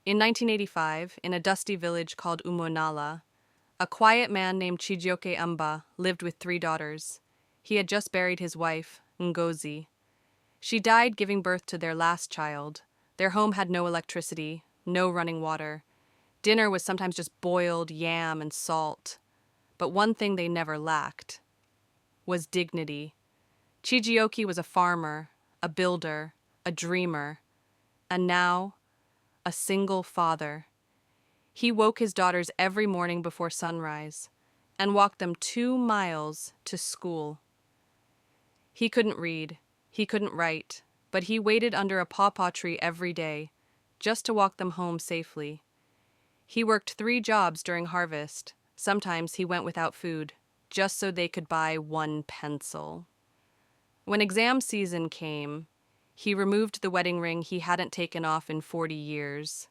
In 1985, in a dusty village called Umonala, a quiet man named Chijioke Amba lived with 3 daughters. He had just buried his wife, Ngozi. She died giving birth to their last child. Their home had no electricity, no running water. Dinner was sometimes just boiled yam and salt. But one thing they never lacked was dignity. Chijioke was a farmer, a builder, a dreamer, and now a single father. He woke his daughters every morning before sunrise and walked them 2 miles to school. He couldn't read, he couldn't write, but he waited under a pawpaw tree every day just to walk them home safely. He worked 3 jobs during harvest. Sometimes he went without food, just so they could buy one pencil. When exam season came, he removed the wedding ring he hadn't taken off in 40 years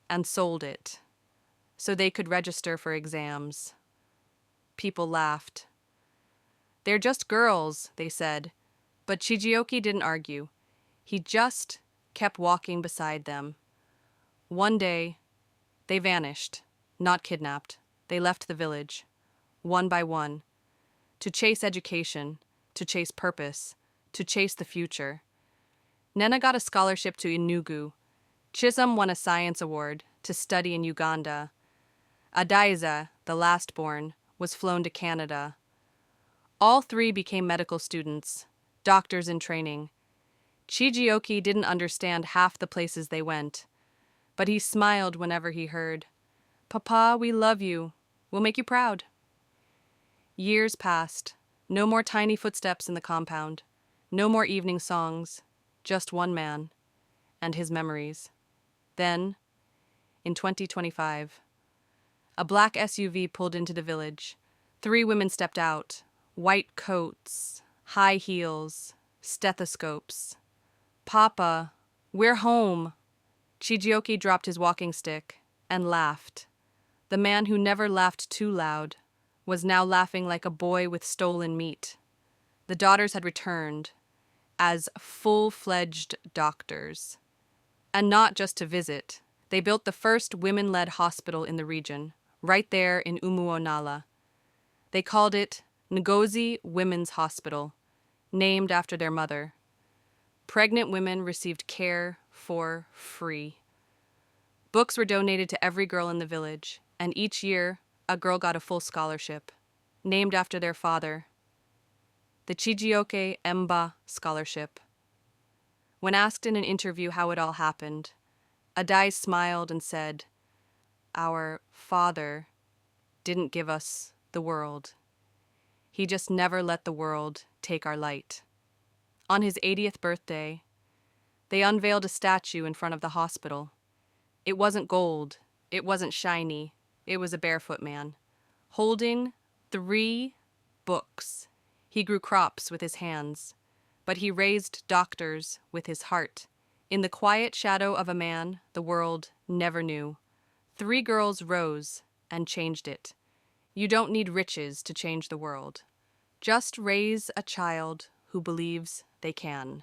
and sold it so they could register for exams. People laughed. "They're just girls," they said, but Chijioke didn't argue. He just kept walking beside them. One day, they vanished, not kidnapped. They left the village, one by one, to chase education, to chase purpose, to chase the future. Nena got a scholarship to Enugu. Chisholm won a science award to study in Uganda. Adaiza, the last born, was flown to Canada. All 3 became medical students, doctors in training. Chijioke didn't understand half the places they went, but he smiled whenever he heard, "Papa, we love you. We'll make you proud." Years passed. No more tiny footsteps in the compound. No more evening songs. Just one man and his memories. Then, in 2025, a black SUV pulled into the village. 3 women stepped out. White coats, high heels, stethoscopes. "Papa, we're home." Chijioke dropped his walking stick and laughed. The man who never laughed too loud was now laughing like a boy with stolen meat. The daughters had returned as full-fledged doctors. And not just to visit. They built the first women-led hospital in the region, right there in Umuonala. They called it Ngozi Women's Hospital, named after their mother. Pregnant women received care for free. Books were donated to every girl in the village, and each year a girl got a full scholarship, named after their father, the Chijioke Emba Scholarship. When asked in an interview how it all happened, Adai smiled and said, "Our father didn't give us the world. He just never let the world take our light." On his 80th birthday, they unveiled a statue in front of the hospital. It wasn't gold, it wasn't shiny, it was a barefoot man, holding 3 books. He grew crops with his hands, but he raised doctors with his heart. In the quiet shadow of a man the world never knew, 3 girls rose and changed it. You don't need riches to change the world. Just raise a child who believes they can.